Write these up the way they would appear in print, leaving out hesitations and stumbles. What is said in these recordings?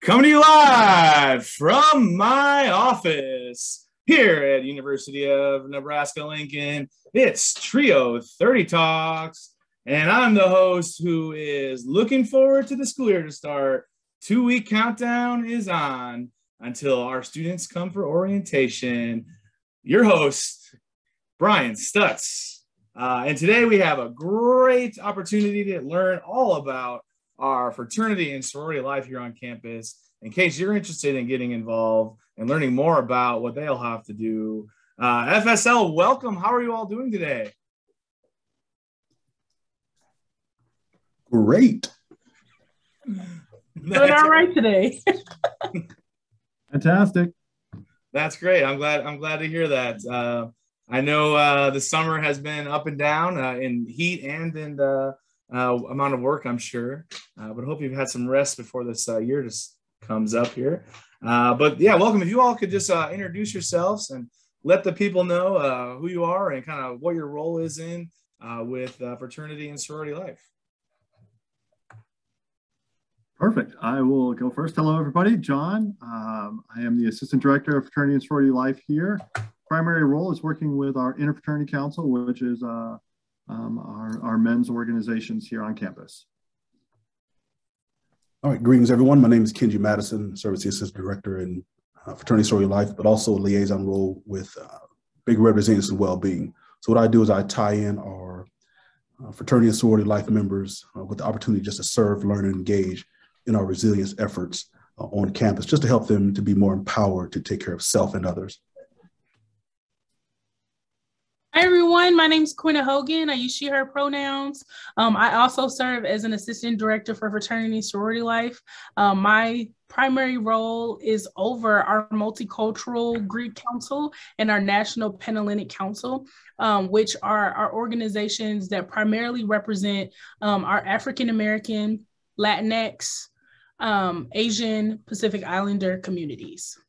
Coming to you live from my office here at University of Nebraska-Lincoln. It's Trio 30 Talks, and I'm the host who is looking forward to the school year to start. 2-week countdown is on until our students come for orientation. Your host, Brian Stutz. And today we have a great opportunity to learn all about our fraternity and sorority life here on campus. In case you're interested in getting involved and learning more about what they'll have to do. FSL, welcome. How are you all doing today? Great. Doing all right today. Fantastic. That's great. I'm glad to hear that. I know the summer has been up and down in heat and in the amount of work, I'm sure. But hope you've had some rest before this year just comes up here. But yeah, welcome. If you all could just introduce yourselves and let the people know who you are and kind of what your role is in with fraternity and sorority life. Perfect. I will go first. Hello, everybody. John. I am the Assistant Director of Fraternity and Sorority Life here. Primary role is working with our Interfraternity Council, which is our men's organizations here on campus. All right, greetings everyone. My name is Kenji Madison, Service Assistant Director in Fraternity Sorority Life, but also a liaison role with Big Representatives and Wellbeing. So what I do is I tie in our fraternity and sorority life members with the opportunity just to serve, learn, and engage in our resilience efforts on campus, just to help them to be more empowered to take care of self and others. Hi, everyone. My name is Quinna Hogan. I use she, her pronouns. I also serve as an assistant director for fraternity and sorority life. My primary role is over our multicultural Greek council and our national Panhellenic council, which are our organizations that primarily represent our African-American, Latinx, Asian, Pacific Islander communities.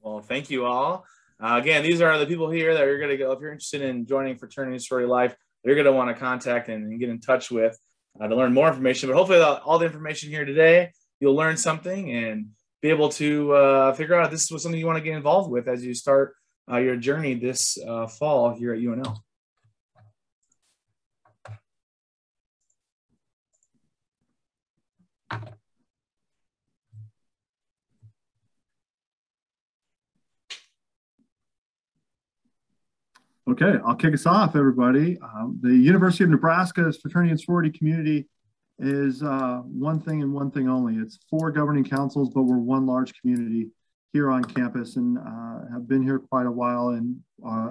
Well, thank you all. Again, these are the people here that you're going to go, if you're interested in joining fraternity and sorority life, you're going to want to contact and get in touch with to learn more information. But hopefully all the information here today, you'll learn something and be able to figure out if this was something you want to get involved with as you start your journey this fall here at UNL. Okay, I'll kick us off, everybody. The University of Nebraska's fraternity and sorority community is one thing and one thing only. It's 4 governing councils, but we're one large community here on campus and have been here quite a while. And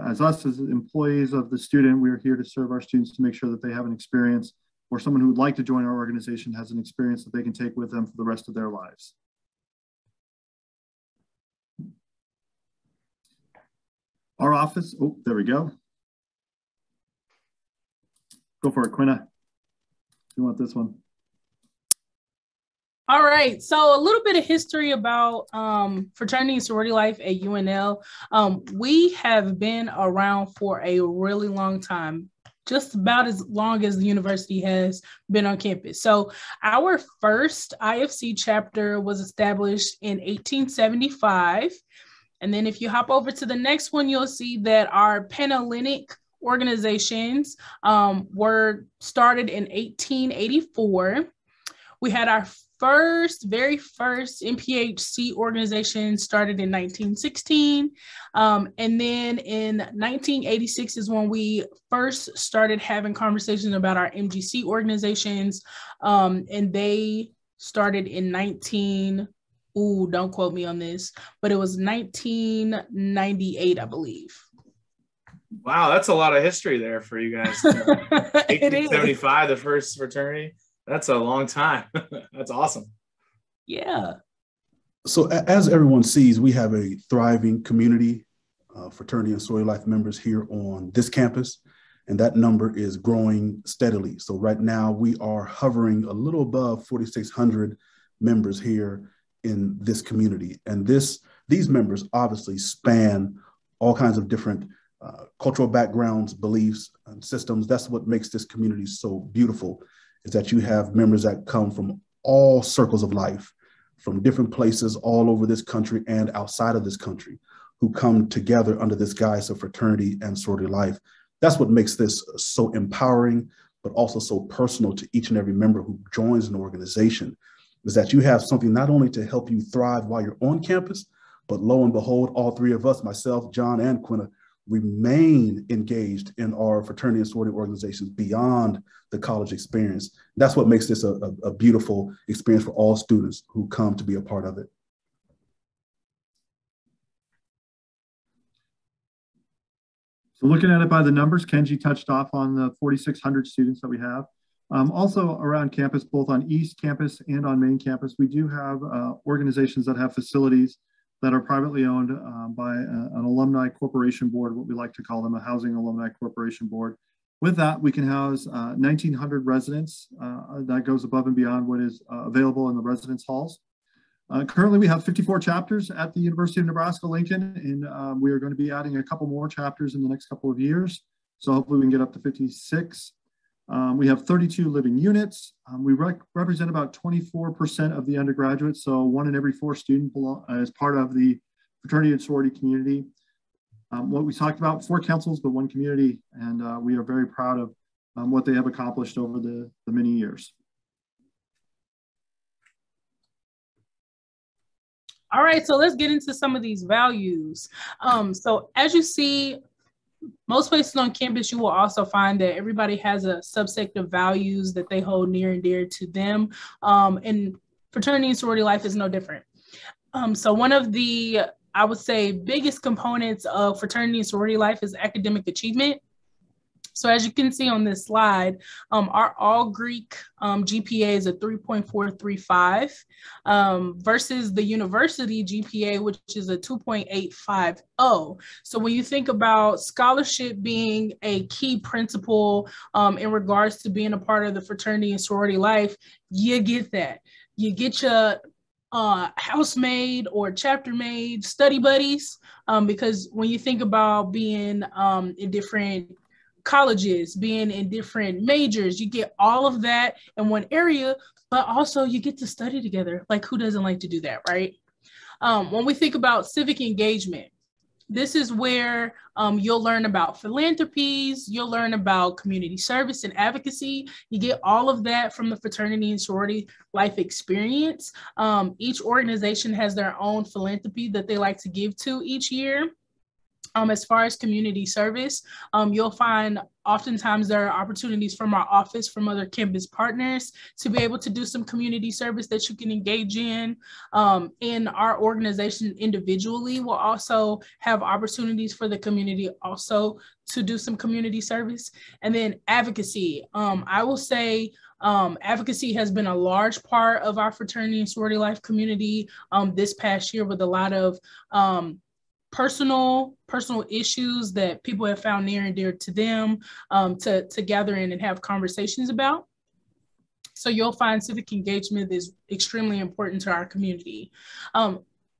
as employees of the student, we're here to serve our students to make sure that they have an experience, or someone who would like to join our organization has an experience that they can take with them for the rest of their lives. Our office, oh, there we go. Go for it, Quinna. You want this one? All right, so a little bit of history about fraternity and sorority life at UNL. We have been around for a really long time, just about as long as the university has been on campus. So our first IFC chapter was established in 1875. And then if you hop over to the next one, you'll see that our Panhellenic organizations were started in 1884. We had our very first NPHC organization started in 1916. And then in 1986 is when we first started having conversations about our MGC organizations. And they started in don't quote me on this, but it was 1998, I believe. Wow, that's a lot of history there for you guys. 1875, the first fraternity. That's a long time. That's awesome. Yeah. So as everyone sees, we have a thriving community, fraternity and sorority life members here on this campus, and that number is growing steadily. So right now we are hovering a little above 4,600 members here in this community. And these members obviously span all kinds of different cultural backgrounds, beliefs, and systems. That's what makes this community so beautiful, is that you have members that come from all circles of life. from different places all over this country and outside of this country who come together under this guise of fraternity and sorority life. That's what makes this so empowering, but also so personal to each and every member who joins an organization, is that you have something not only to help you thrive while you're on campus, but lo and behold, all three of us, myself, John, and Quinna, remain engaged in our fraternity and sorority organizations beyond the college experience. That's what makes this a beautiful experience for all students who come to be a part of it. So looking at it by the numbers, Kenji touched off on the 4,600 students that we have. Also around campus, both on East Campus and on main campus, we do have organizations that have facilities that are privately owned by an alumni corporation board, what we like to call them, a housing alumni corporation board. With that, we can house 1,900 residents. That goes above and beyond what is available in the residence halls. Currently, we have 54 chapters at the University of Nebraska-Lincoln, and we are going to be adding a couple more chapters in the next couple of years. So hopefully we can get up to 56. We have 32 living units. We represent about 24% of the undergraduates, so 1 in every 4 students is part of the fraternity and sorority community. What we talked about, 4 councils, but 1 community, and we are very proud of what they have accomplished over the many years. All right, so let's get into some of these values. So as you see, most places on campus, you will also find that everybody has a subset of values that they hold near and dear to them. And fraternity and sorority life is no different. So one of the, I would say, biggest components of fraternity and sorority life is academic achievement. So as you can see on this slide, our all Greek GPA is a 3.435 versus the university GPA, which is a 2.850. So when you think about scholarship being a key principle in regards to being a part of the fraternity and sorority life, you get that. You get your housemaid or chapter maid study buddies, because when you think about being in different colleges, being in different majors, you get all of that in one area, but also you get to study together. Like, who doesn't like to do that, right? When we think about civic engagement, this is where you'll learn about philanthropies, you'll learn about community service and advocacy. You get all of that from the fraternity and sorority life experience. Each organization has their own philanthropy that they like to give to each year. As far as community service, you'll find oftentimes there are opportunities from our office, from other campus partners to be able to do some community service that you can engage in. In our organization individually, we'll also have opportunities for the community also to do some community service. And then advocacy. I will say advocacy has been a large part of our fraternity and sorority life community this past year, with a lot of personal issues that people have found near and dear to them to gather in and have conversations about. So you'll find civic engagement is extremely important to our community.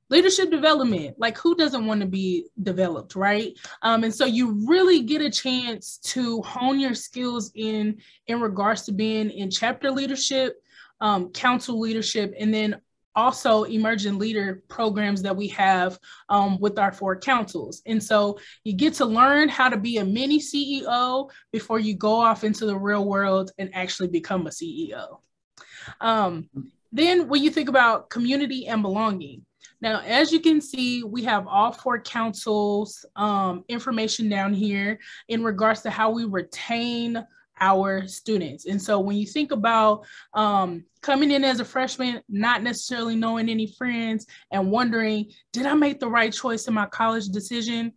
Leadership development, like, who doesn't want to be developed, right? And so you really get a chance to hone your skills in regards to being in chapter leadership, council leadership, and then also emerging leader programs that we have with our 4 councils. And so you get to learn how to be a mini CEO before you go off into the real world and actually become a CEO. Then when you think about community and belonging, now, as you can see, we have all 4 councils information down here in regards to how we retain our students. And so when you think about coming in as a freshman, not necessarily knowing any friends and wondering, did I make the right choice in my college decision?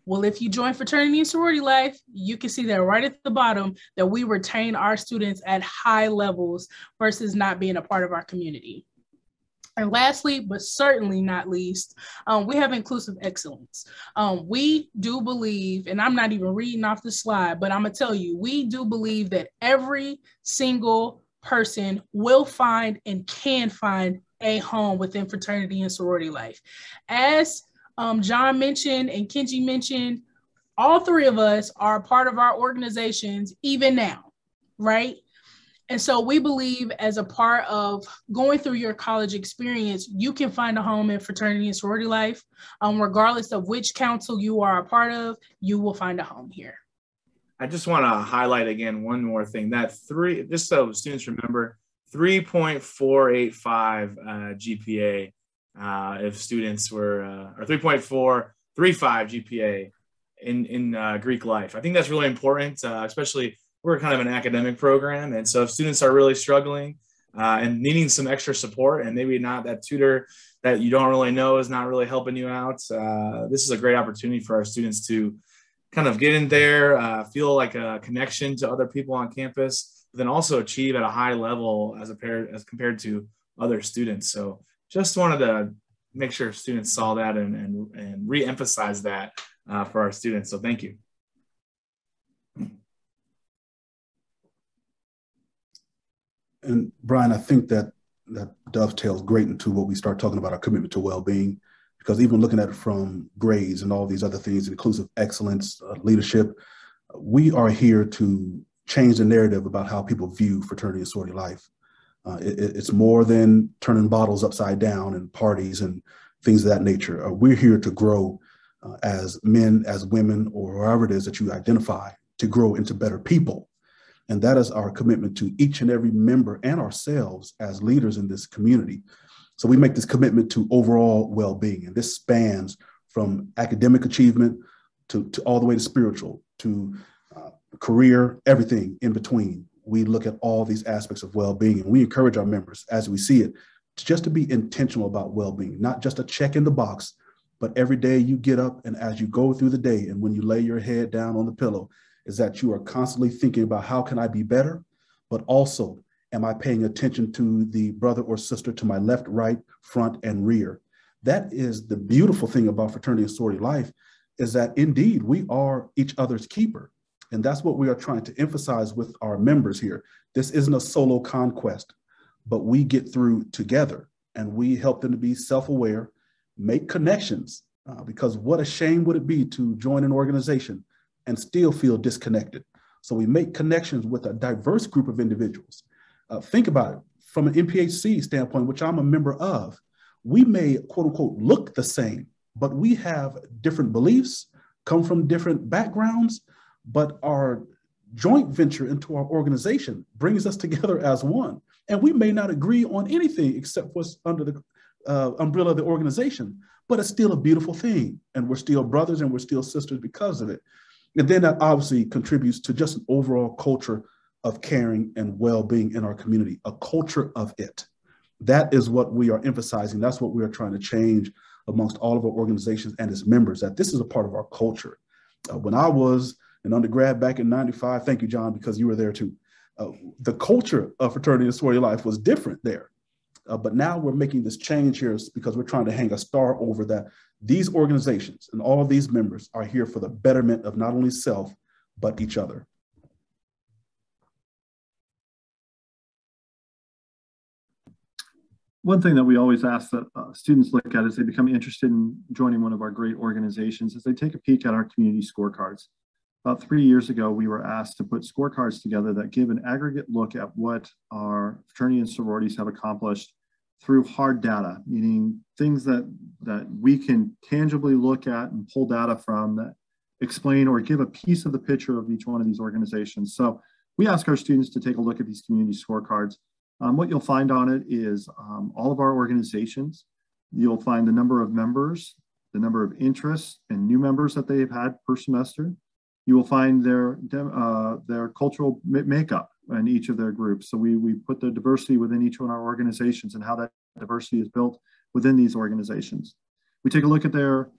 Well, if you join fraternity and sorority life, you can see that right at the bottom that we retain our students at high levels versus not being a part of our community. And lastly, but certainly not least, we have inclusive excellence. We do believe, and I'm not even reading off the slide, but I'm gonna tell you, we do believe that every single person will find and can find a home within fraternity and sorority life. As John mentioned and Kenji mentioned, all 3 of us are a part of our organizations even now, right? And so we believe as a part of going through your college experience, you can find a home in fraternity and sorority life. Regardless of which council you are a part of, you will find a home here. I just want to highlight again one more thing, that just so students remember, 3.485 GPA if students were, or 3.435 GPA in Greek life. I think that's really important, especially we're kind of an academic program. And so if students are really struggling and needing some extra support, and maybe not that tutor that you don't really know is not really helping you out, this is a great opportunity for our students to kind of get in there, feel like a connection to other people on campus, but then also achieve at a high level as compared to other students. So just wanted to make sure students saw that and re-emphasize that for our students. So thank you. And Brian, I think that dovetails great into what we start talking about, our commitment to well-being, because even looking at it from grades and all these other things, inclusive excellence, leadership, we are here to change the narrative about how people view fraternity and sorority life. It's more than turning bottles upside down and parties and things of that nature. We're here to grow as men, as women, or however it is that you identify, to grow into better people. And that is our commitment to each and every member and ourselves as leaders in this community. So we make this commitment to overall well-being, and this spans from academic achievement to all the way to spiritual, to career, everything in between. We look at all these aspects of well-being, and we encourage our members, as we see it, to be intentional about well-being, not just a check in the box, but every day you get up and as you go through the day and when you lay your head down on the pillow, is that you are constantly thinking about how can I be better, but also, am I paying attention to the brother or sister to my left, right, front, and rear? That is the beautiful thing about fraternity and sorority life, is that indeed we are each other's keeper. And that's what we are trying to emphasize with our members here. This isn't a solo conquest, but we get through together and we help them to be self-aware, make connections, because what a shame would it be to join an organization and still feel disconnected. So we make connections with a diverse group of individuals. Think about it from an MPHC standpoint, which I'm a member of. We may, quote unquote, look the same, but we have different beliefs, come from different backgrounds, but our joint venture into our organization brings us together as one. And we may not agree on anything except what's under the umbrella of the organization, but it's still a beautiful thing. And we're still brothers and we're still sisters because of it. And then that obviously contributes to just an overall culture of caring and well-being in our community, a culture of it. That is what we are emphasizing. That's what we are trying to change amongst all of our organizations and its members, that this is a part of our culture. When I was an undergrad back in '95, thank you, John, because you were there too. The culture of fraternity and sorority life was different there. But now we're making this change here because we're trying to hang a star over that. These organizations and all of these members are here for the betterment of not only self, but each other. One thing that we always ask that students look at as they become interested in joining one of our great organizations is they take a peek at our community scorecards. About 3 years ago, we were asked to put scorecards together that give an aggregate look at what our fraternity and sororities have accomplished through hard data, meaning things that we can tangibly look at and pull data from that explain or give a piece of the picture of each one of these organizations. So we ask our students to take a look at these community scorecards. What you'll find on it is all of our organizations. You'll find the number of members, the number of interests and new members that they've had per semester. You will find their cultural makeup in each of their groups. So we put the diversity within each one of our organizations and how that diversity is built within these organizations. We take a look at their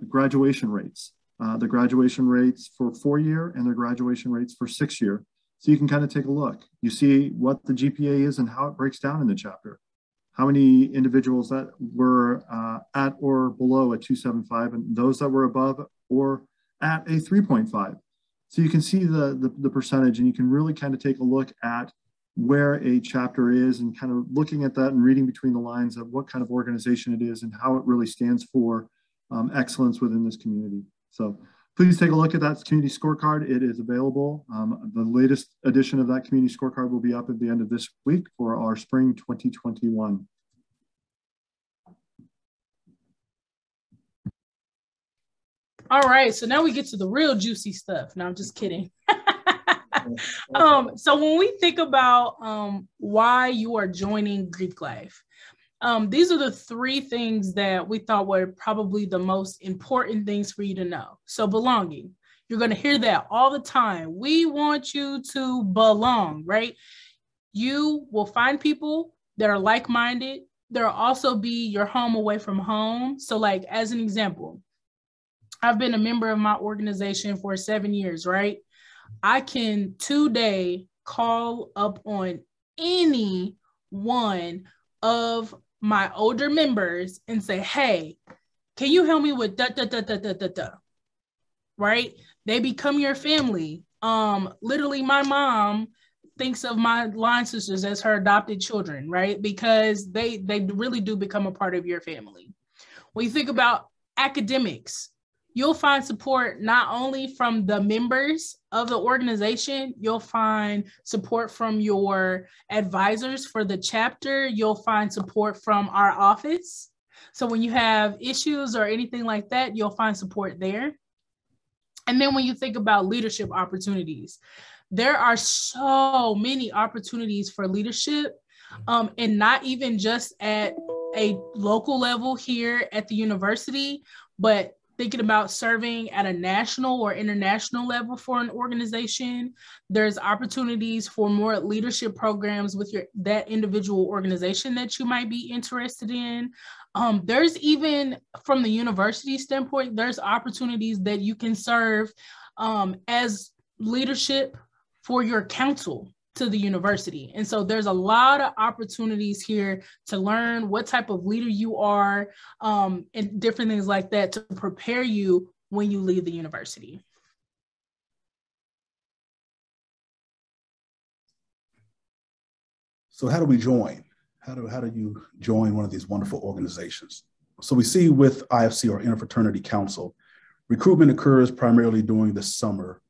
graduation rates, the graduation rates for 4-year and their graduation rates for 6-year. So you can kind of take a look. You see what the GPA is and how it breaks down in the chapter. How many individuals that were at or below a 2.75 and those that were above or at a 3.5. So you can see the percentage and you can really kind of take a look at where a chapter is and kind of looking at that and reading between the lines of what kind of organization it is and how it really stands for excellence within this community. So Please take a look at that community scorecard. It is available. The latest edition of that community scorecard will be up at the end of this week for our spring 2021. All right, so now we get to the real juicy stuff. No, I'm just kidding. So when we think about why you are joining Greek Life, these are the three things that we thought were probably the most important things for you to know. So belonging, you're going to hear that all the time. We want you to belong, right? You will find people that are like-minded. There'll also be your home away from home. So like, as an example, I've been a member of my organization for 7 years, right? I can today call up on any one of my older members and say, hey, can you help me with da, da, da, da, da, da, da, right? They become your family. Literally, my mom thinks of my line sisters as her adopted children, right? Because they really do become a part of your family. When you think about academics, you'll find support not only from the members of the organization, you'll find support from your advisors for the chapter, you'll find support from our office. So when you have issues or anything like that, you'll find support there. And then when you think about leadership opportunities, there are so many opportunities for leadership, and not even just at a local level here at the university, but thinking about serving at a national or international level for an organization. There's opportunities for more leadership programs with that individual organization that you might be interested in. There's even, from the university standpoint, there's opportunities that you can serve as leadership for your council to the university. And so there's a lot of opportunities here to learn what type of leader you are, and different things like that to prepare you when you leave the university. So how do we join? How do you join one of these wonderful organizations? So we see with IFC, or Interfraternity Council, recruitment occurs primarily during the summer.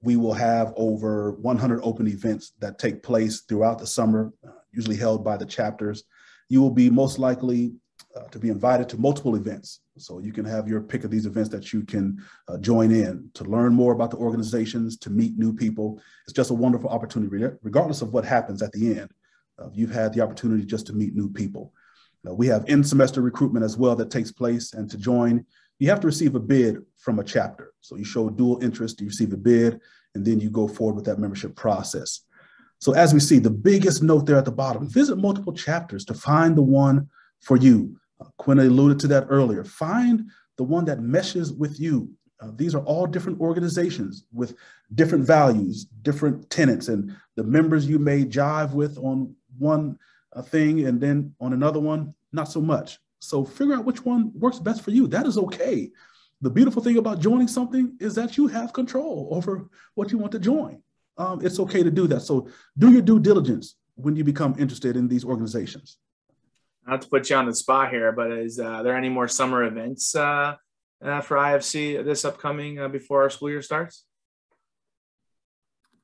We will have over 100 open events that take place throughout the summer, usually held by the chapters. You will be most likely to be invited to multiple events. So you can have your pick of these events that you can join in to learn more about the organizations, to meet new people. It's just a wonderful opportunity, regardless of what happens at the end. You've had the opportunity just to meet new people. We have in-semester recruitment as well that takes place, and to join, you have to receive a bid from a chapter. So you show dual interest, you receive a bid, and then you go forward with that membership process. So as we see, the biggest note there at the bottom, visit multiple chapters to find the one for you. Quinn alluded to that earlier. Find the one that meshes with you. These are all different organizations with different values, different tenets, and the members you may jive with on one thing and then on another one, not so much. So figure out which one works best for you. That is okay. The beautiful thing about joining something is that you have control over what you want to join. It's okay to do that. So do your due diligence when you become interested in these organizations. Not to put you on the spot here, but is there any more summer events for IFC this upcoming before our school year starts?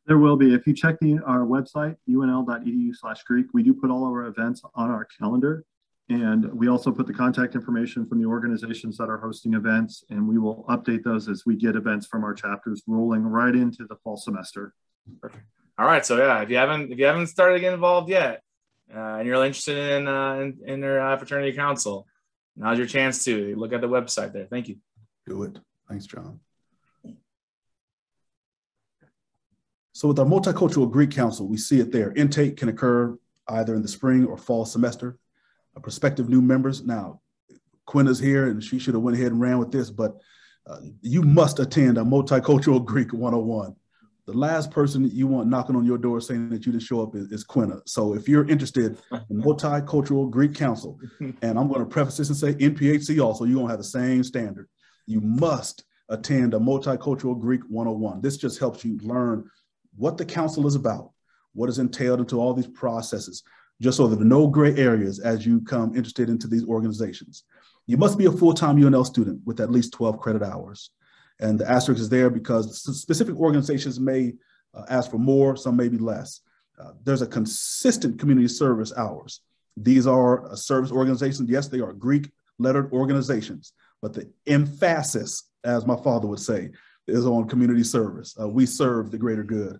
There will be. If you check our website, unl.edu/Greek, we do put all of our events on our calendar. And we also put the contact information from the organizations that are hosting events, and we will update those as we get events from our chapters rolling right into the fall semester. Perfect. All right. So yeah, if you haven't started to get involved yet, and you're interested in their fraternity council, now's your chance to look at the website there. Thank you. Do it. Thanks, John. So with our Multicultural Greek Council, we see it there. Intake can occur either in the spring or fall semester. Prospective new members. Now, Quinn is here and she should have went ahead and ran with this, but you must attend a Multicultural Greek 101. The last person you want knocking on your door saying that you didn't show up is Quinna. So if you're interested in Multicultural Greek Council, and I'm going to preface this and say NPHC also, you're going to have the same standard. You must attend a Multicultural Greek 101. This just helps you learn what the council is about, what is entailed into all these processes, just so there are no gray areas as you come interested into these organizations. You must be a full-time UNL student with at least 12 credit hours. And the asterisk is there because specific organizations may ask for more, some may be less. There's a consistent community service hours. These are service organizations. Yes, they are Greek lettered organizations, but the emphasis, as my father would say, is on community service. We serve the greater good.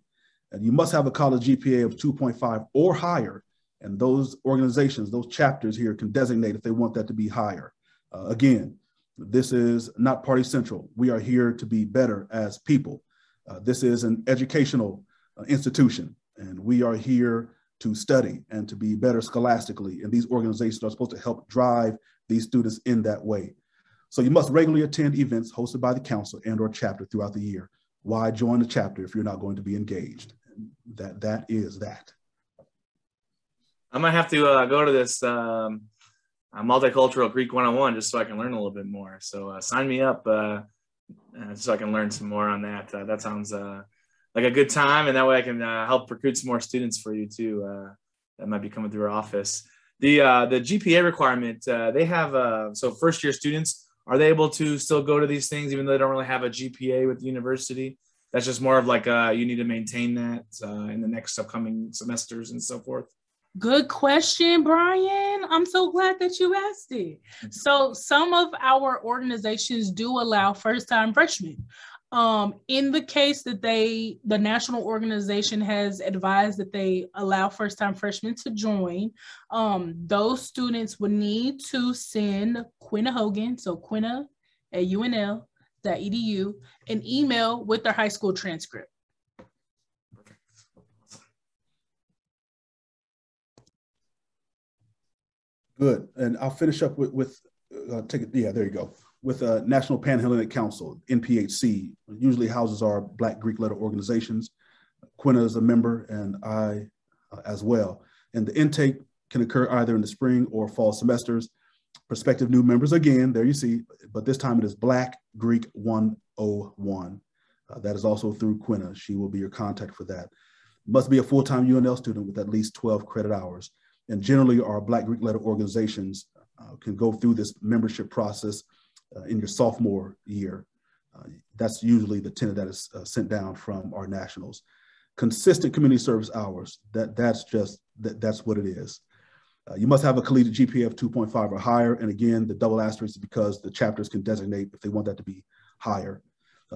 And you must have a college GPA of 2.5 or higher. And those organizations, those chapters here can designate if they want that to be higher. Again, this is not party central. We are here to be better as people. This is an educational institution, and we are here to study and to be better scholastically. And these organizations are supposed to help drive these students in that way. So you must regularly attend events hosted by the council and or chapter throughout the year. Why join the chapter if you're not going to be engaged? That is that. I might have to go to this multicultural Greek 101 just so I can learn a little bit more. So sign me up so I can learn some more on that. That sounds like a good time, and that way I can help recruit some more students for you too. That might be coming through our office. The GPA requirement, they have, so first year students, are they able to still go to these things even though they don't really have a GPA with the university? That's just more of like you need to maintain that in the next upcoming semesters and so forth. Good question, Brian. I'm so glad that you asked it. So some of our organizations do allow first-time freshmen. In the case that the national organization has advised that they allow first-time freshmen to join, those students would need to send Quinna Hogan, so Quinna at unl.edu, an email with their high school transcript. Good, and I'll finish up with take it. Yeah, there you go. With National Panhellenic Council, NPHC, usually houses our Black Greek letter organizations. Quinna is a member, and I as well. And the intake can occur either in the spring or fall semesters. Prospective new members, again, there you see, but this time it is Black Greek 101. That is also through Quinna. She will be your contact for that. Must be a full-time UNL student with at least 12 credit hours. And generally, our Black Greek letter organizations can go through this membership process in your sophomore year. That's usually the tenet that is sent down from our nationals. Consistent community service hours, that's what it is. You must have a collegiate GPA of 2.5 or higher. And again, the double asterisk is because the chapters can designate if they want that to be higher.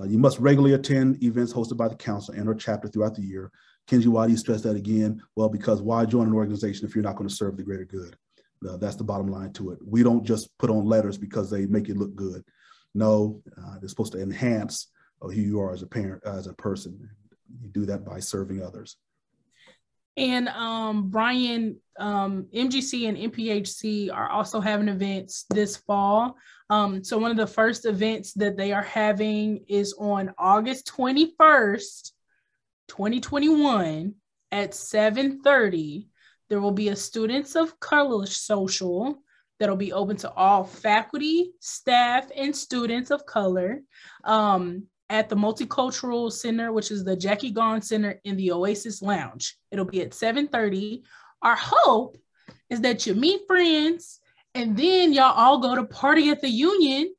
You must regularly attend events hosted by the council and or chapter throughout the year. Kenji, why do you stress that again? Well, because why join an organization if you're not going to serve the greater good? That's the bottom line to it. We don't just put on letters because they make you look good. No, they're supposed to enhance who you are as a parent, as a person. You do that by serving others. And Brian, MGC and MPHC are also having events this fall. So one of the first events that they are having is on August 21st, 2021 at 7:30. There will be a Students of Color social that'll be open to all faculty, staff, and students of color at the Multicultural Center, which is the Jackie Gaughan Center in the Oasis Lounge. It'll be at 7:30. Our hope is that you meet friends and then y'all all go to party at the Union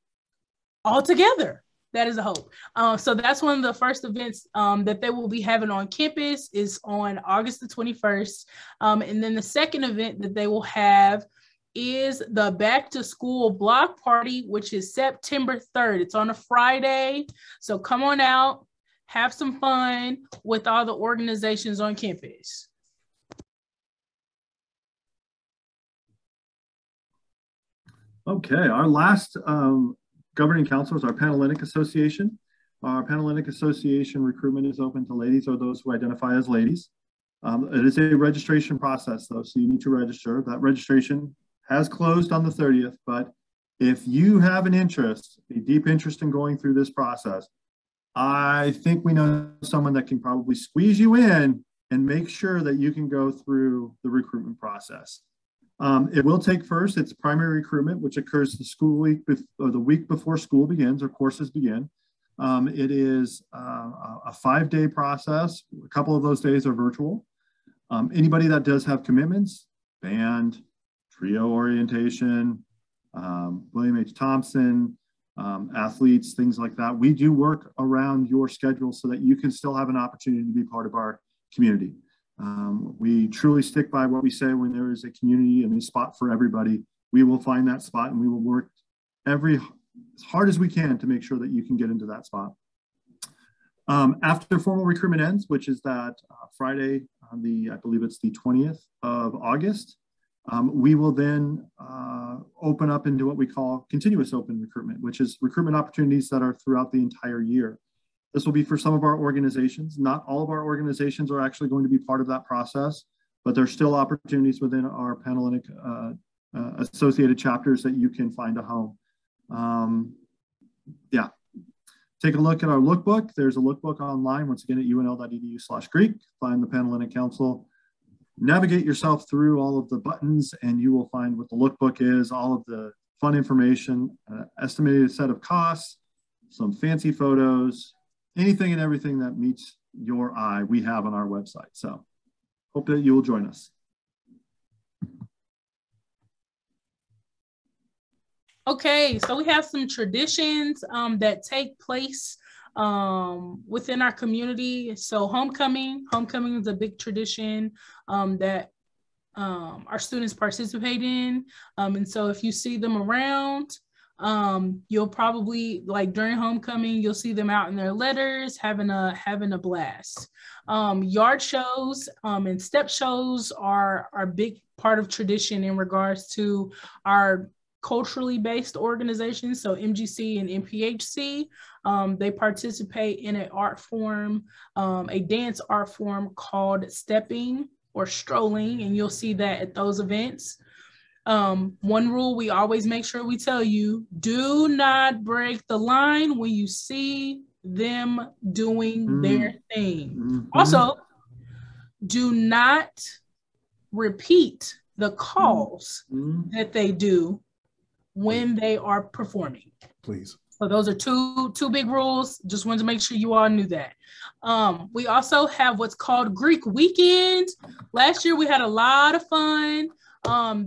all together. That is a hope. So that's one of the first events that they will be having on campus is on August the 21st. And then the second event that they will have is the back to school block party, which is September 3rd. It's on a Friday. So come on out, have some fun with all the organizations on campus. Okay, our last governing council is our Panhellenic Association. Our Panhellenic Association recruitment is open to ladies or those who identify as ladies. It is a registration process though, so you need to register. That registration has closed on the 30th, but if you have an interest, a deep interest in going through this process, I think we know someone that can probably squeeze you in and make sure that you can go through the recruitment process. It will take first its primary recruitment, which occurs the school week or the week before school begins or courses begin. It is a 5-day process. A couple of those days are virtual. Anybody that does have commitments, band, trio orientation, William H. Thompson, athletes, things like that. We do work around your schedule so that you can still have an opportunity to be part of our community. We truly stick by what we say. When there is a community and a spot for everybody, we will find that spot, and we will work as hard as we can to make sure that you can get into that spot. After formal recruitment ends, which is that Friday on I believe it's the 20th of August, we will then open up into what we call continuous open recruitment, which is recruitment opportunities that are throughout the entire year. This will be for some of our organizations. Not all of our organizations are actually going to be part of that process, but there's still opportunities within our Panhellenic associated chapters that you can find a home. Yeah. Take a look at our lookbook. There's a lookbook online, once again, at unl.edu/Greek. Find the Panhellenic Council. Navigate yourself through all of the buttons, and you will find what the lookbook is, all of the fun information, estimated set of costs, some fancy photos, anything and everything that meets your eye, we have on our website. So hope that you will join us. Okay, so we have some traditions that take place within our community. So homecoming is a big tradition that our students participate in. And so if you see them around, you'll probably, like during homecoming, you'll see them out in their letters having a blast. Yard shows and step shows are a big part of tradition in regards to our culturally based organizations. So MGC and MPHC, they participate in an art form, a dance art form called stepping or strolling, and you'll see that at those events. One rule we always make sure we tell you: do not break the line when you see them doing their thing. Also, do not repeat the calls that they do when they are performing. Please. So those are two big rules. Just wanted to make sure you all knew that. We also have what's called Greek Weekend. Last year we had a lot of fun.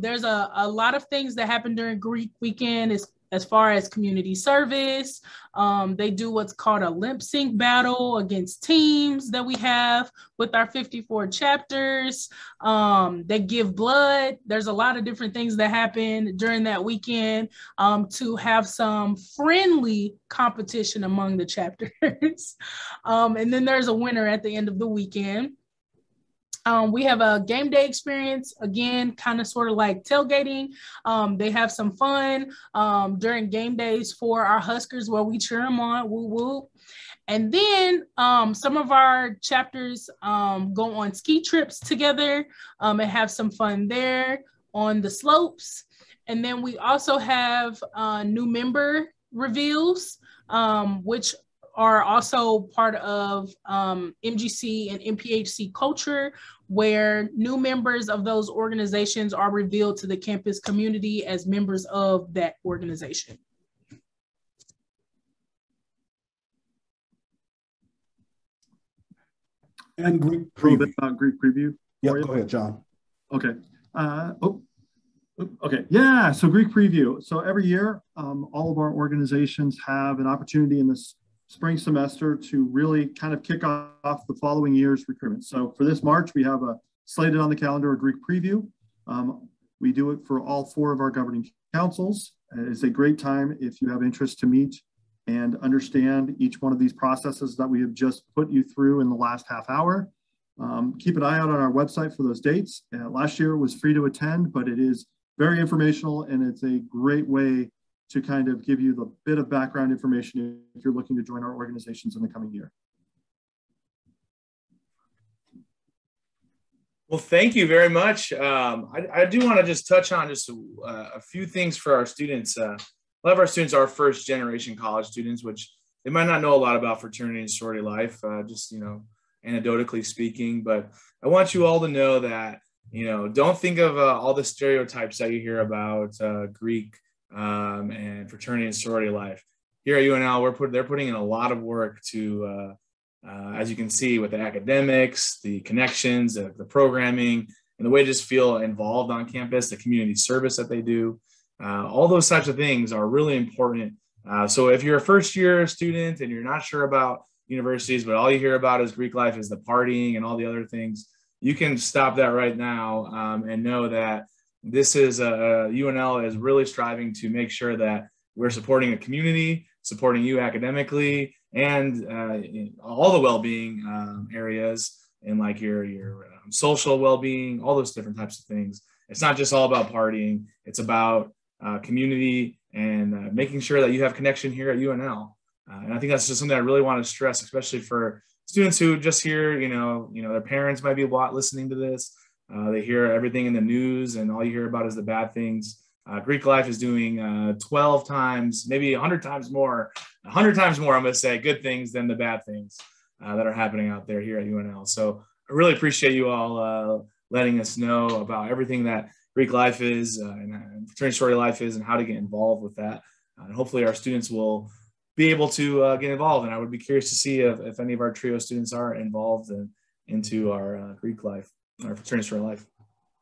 There's a lot of things that happen during Greek Weekend as far as community service. They do what's called a lip sync battle against teams that we have with our 54 chapters. They give blood. There's a lot of different things that happen during that weekend to have some friendly competition among the chapters. And then there's a winner at the end of the weekend. We have a game day experience, again, kind of sort of like tailgating. They have some fun during game days for our Huskers where we cheer them on, woo woo. And then some of our chapters go on ski trips together and have some fun there on the slopes. And then we also have new member reveals, which are also part of MGC and MPHC culture, where new members of those organizations are revealed to the campus community as members of that organization. And Greek preview. A little bit about Greek preview. Yeah, go ahead, John. Okay. Okay. Yeah. So Greek preview. So every year, all of our organizations have an opportunity in this spring semester to really kind of kick off the following year's recruitment. So for this March, we have slated on the calendar a Greek preview. We do it for all 4 of our governing councils. It's a great time if you have interest to meet and understand each one of these processes that we have just put you through in the last half hour. Keep an eye out on our website for those dates. Last year it was free to attend, but it is very informational, and it's a great way to kind of give you the bit of background information if you're looking to join our organizations in the coming year. Well, thank you very much. I do want to just touch on just a few things for our students. A lot of our students are first generation college students, which they might not know a lot about fraternity and sorority life, just, anecdotally speaking. But I want you all to know that, don't think of all the stereotypes that you hear about Greek and fraternity and sorority life. Here at UNL, they're putting in a lot of work to, as you can see, with the academics, the connections, the programming, and the way they just feel involved on campus, the community service that they do. All those types of things are really important So if you're a first year student and you're not sure about universities, but all you hear about is Greek life is the partying and all the other things, you can stop that right now and know that this is UNL is really striving to make sure that we're supporting a community, supporting you academically, and all the well-being areas and like your social well-being, all those different types of things. It's not just all about partying. It's about community and making sure that you have connection here at UNL. And I think that's just something I really want to stress, especially for students who just hear, their parents might be listening to this. They hear everything in the news and all you hear about is the bad things. Greek life is doing 12 times, maybe 100 times more, I'm going to say good things than the bad things that are happening out there here at UNL. So I really appreciate you all letting us know about everything that Greek life is and fraternity sorority life is and how to get involved with that. And hopefully our students will be able to get involved. And I would be curious to see if any of our TRIO students are involved into our Greek life, our fraternity sorority life.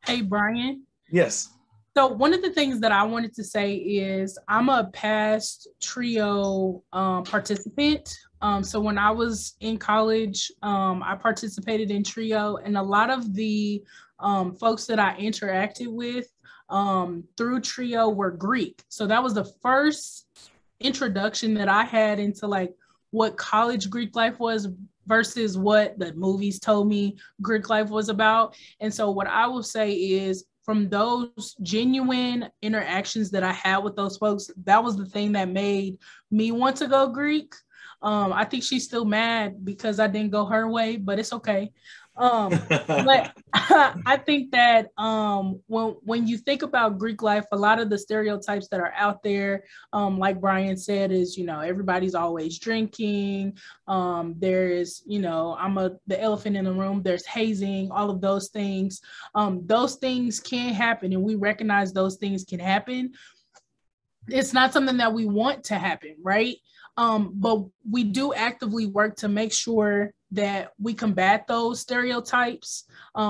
Hey, Brian. Yes. So one of the things that I wanted to say is I'm a past TRIO participant. So when I was in college, I participated in TRIO, and a lot of the folks that I interacted with through TRIO were Greek. So that was the first introduction that I had into like what college Greek life was versus what the movies told me Greek life was about. And so what I will say is, from those genuine interactions that I had with those folks, that was the thing that made me want to go Greek. I think she's still mad because I didn't go her way, but it's okay. But I think that when you think about Greek life, a lot of the stereotypes that are out there, like Brian said, is, everybody's always drinking. There's, the elephant in the room. There's hazing, all of those things. Those things can happen, and we recognize those things can happen. It's not something that we want to happen, right? But we do actively work to make sure that we combat those stereotypes.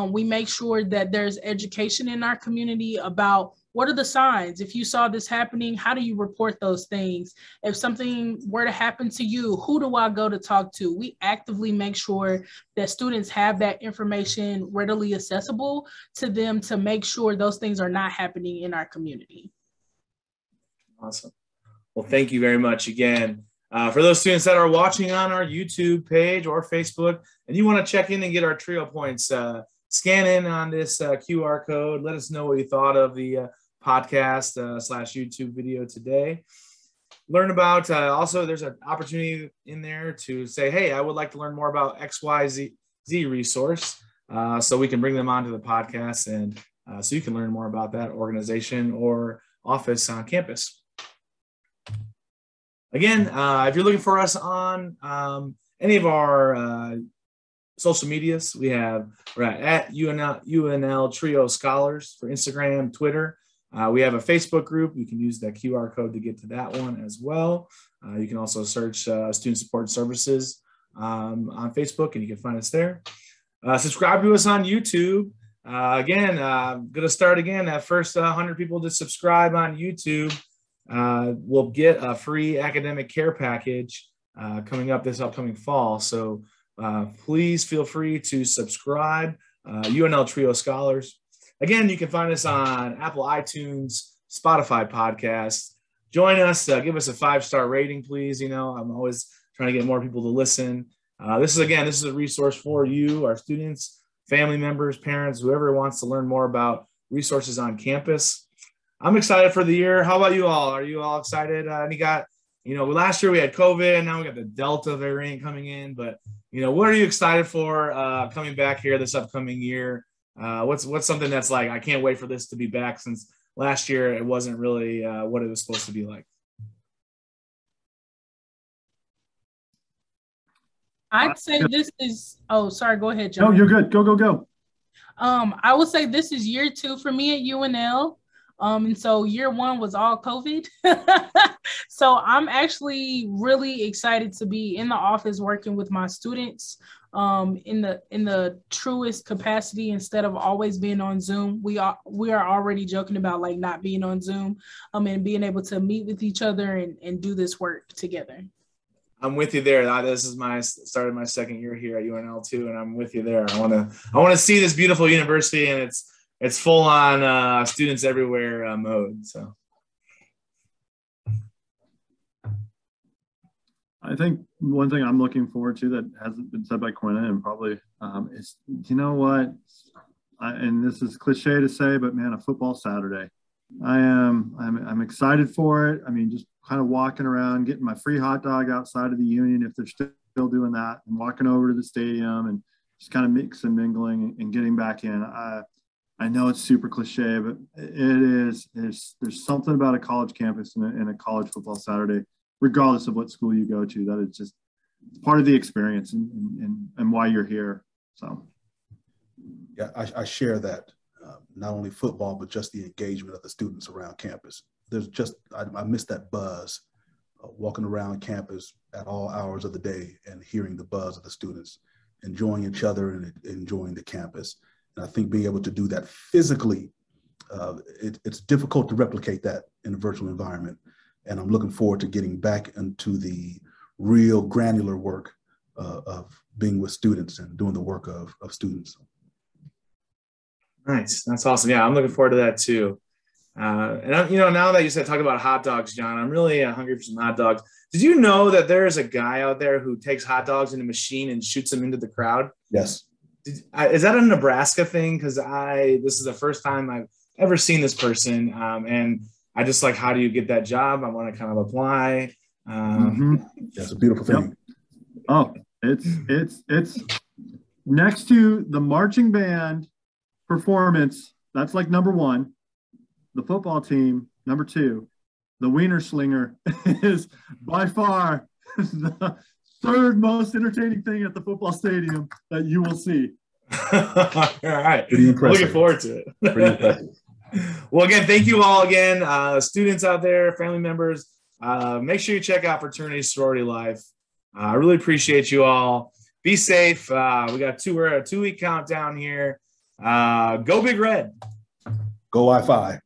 We make sure that there's education in our community about what are the signs. If you saw this happening, how do you report those things? If something were to happen to you, who do I go to talk to? We actively make sure that students have that information readily accessible to them to make sure those things are not happening in our community. Awesome. Well, thank you very much again. For those students that are watching on our YouTube page or Facebook, and you want to check in and get our TRIO points, scan in on this QR code. Let us know what you thought of the podcast / YouTube video today. Learn about, also there's an opportunity in there to say, hey, I would like to learn more about XYZ resource. So we can bring them onto the podcast and so you can learn more about that organization or office on campus. Again, if you're looking for us on any of our social medias, we're at UNL TRIO Scholars for Instagram, Twitter. We have a Facebook group. You can use that QR code to get to that one as well. You can also search Student Support Services on Facebook, and you can find us there. Subscribe to us on YouTube. Again, I'm going to start again. That first 100 people to subscribe on YouTube will get a free academic care package coming up this upcoming fall. So please feel free to subscribe, UNL TRIO Scholars. Again, you can find us on Apple iTunes, Spotify podcasts. Join us, give us a 5-star rating, please. I'm always trying to get more people to listen. This is a resource for you, our students, family members, parents, whoever wants to learn more about resources on campus. I'm excited for the year. How about you all? Are you all excited? Last year we had COVID. Now we got the Delta variant coming in. But, what are you excited for coming back here this upcoming year? What's something that's like, I can't wait for this to be back, since last year it wasn't really what it was supposed to be like? I'd say this is, sorry, go ahead, John. No, you're good. Go. I would say this is year 2 for me at UNL. And so year 1 was all COVID. So I'm actually really excited to be in the office working with my students. in the truest capacity instead of always being on Zoom. We are already joking about like not being on Zoom, and being able to meet with each other and do this work together. I'm with you there. This is started my second year here at UNL too, and I'm with you there. I want to see this beautiful university, and it's full on students everywhere mode. So I think one thing I'm looking forward to that hasn't been said by Quinna and probably is, you know what, and this is cliche to say, but man, a football Saturday. I'm excited for it. I mean, just kind of walking around, getting my free hot dog outside of the Union if they're still doing that, and walking over to the stadium and just kind of mix and mingling and getting back in. I know it's super cliche, but it is. There's something about a college campus and a college football Saturday, regardless of what school you go to, that it's just part of the experience and why you're here. So, yeah, I share that. Not only football, but just the engagement of the students around campus. There's just, I miss that buzz, walking around campus at all hours of the day and hearing the buzz of the students, enjoying each other and enjoying the campus. And I think being able to do that physically, it's difficult to replicate that in a virtual environment. And I'm looking forward to getting back into the real granular work of being with students and doing the work of students. Nice. That's awesome. Yeah, I'm looking forward to that too. And now that you said talk about hot dogs, John, I'm really hungry for some hot dogs. Did you know that there is a guy out there who takes hot dogs in a machine and shoots them into the crowd? Yes. Is that a Nebraska thing? Because this is the first time I've ever seen this person, and I just like, how do you get that job? I want to kind of apply. That's a beautiful thing. Yep. Oh, it's next to the marching band performance. That's like number one. The football team, number two. The Wiener Slinger is by far the third most entertaining thing at the football stadium that you will see. All right. Looking forward to it. Pretty impressive. Well, again, thank you all again. Students out there, family members, make sure you check out Fraternity Sorority Life. I really appreciate you all. Be safe. We got a 2-week countdown here. Go Big Red. Go I-5.